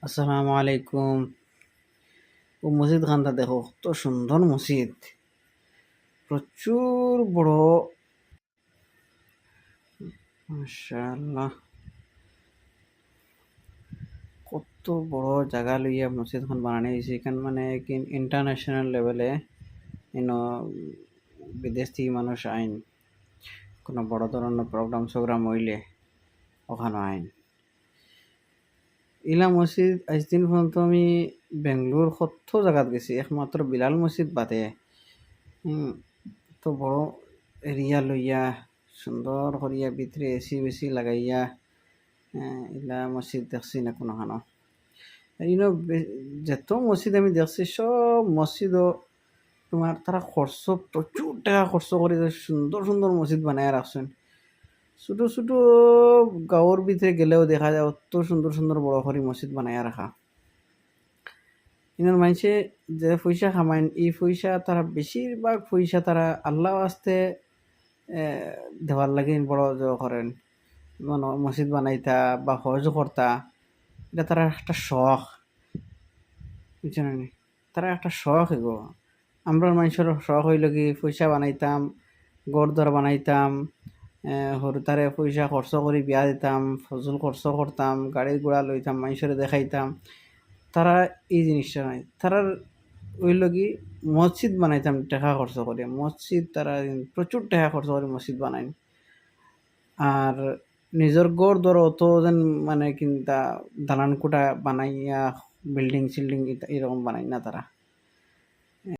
আসসালামু আলাইকুম। ও মসজিদ খানটা দেখো, কত সুন্দর মসজিদ। প্রচুর বড়। মাশাআল্লাহ, কত বড় জায়গা লইয়া মসজিদ খান বানানি হয়েছে। এখান মানে কি ইন্টারন্যাশনাল লেভেলে বিদেশ থেকে মানুষ আইন, কোনো বড় ধরনের প্রোগ্রাম হইলে ওখানে আইন। ইলা মসজিদ আজ দিন পর্যন্ত আমি বেঙ্গলোর কত জায়গাত গেছি, একমাত্র বিলাল মসজিদ বাদে। হুম, তো বড় এরিয়া লইয়া সুন্দর করিয়া ভিতরে এসি বেসি লাগাইয়া ইলা মসজিদ দেখছি না কোনোখানো। ইনো যত মসজিদ আমি দেখছি, সব মসজিদও তোমার তারা খরচ, প্রচুর টাকা খরচ করে সুন্দর সুন্দর মসজিদ বানায় রাখছেন। ছোট ছোট গাঁওর ভিতরে গেলেও দেখা যায় অত সুন্দর সুন্দর বড় করে মসজিদ বানায় রাখা। ইনার মানুষে যে পয়সা কামাইন, এই পয়সা তারা বেশিরভাগ পয়সা তারা আল্লাহ আস্তে দেওয়ার লাগে বড় করেন। মানে মসজিদ বানাইতা বা হজ করতা, এটা তারা একটা শখ, বুঝছেন নি? তারা একটা শখ এগো। আমরা মানুষের শখ হইল কি পয়সা বানাইতাম, গড়দর বানাইতাম, সরু তারে পয়সা খরচ করে বিয়া দিতাম, ফজল খরচ করতাম, গাড়ি ঘোড়া লইতাম, মানুষের দেখাইতাম। তারা এই জিনিসটা নাই, তারার হইল কি মসজিদ বানাইতাম টাকা খরচ করে। মসজিদ তারা প্রচুর টাকা খরচ করে মসজিদ বানাই। আর নিজের গড় দর অত যেন মানে কিনতা দালান কোটা বানাইয়া বিল্ডিং সিল্ডিং এরকম বানাই না তারা।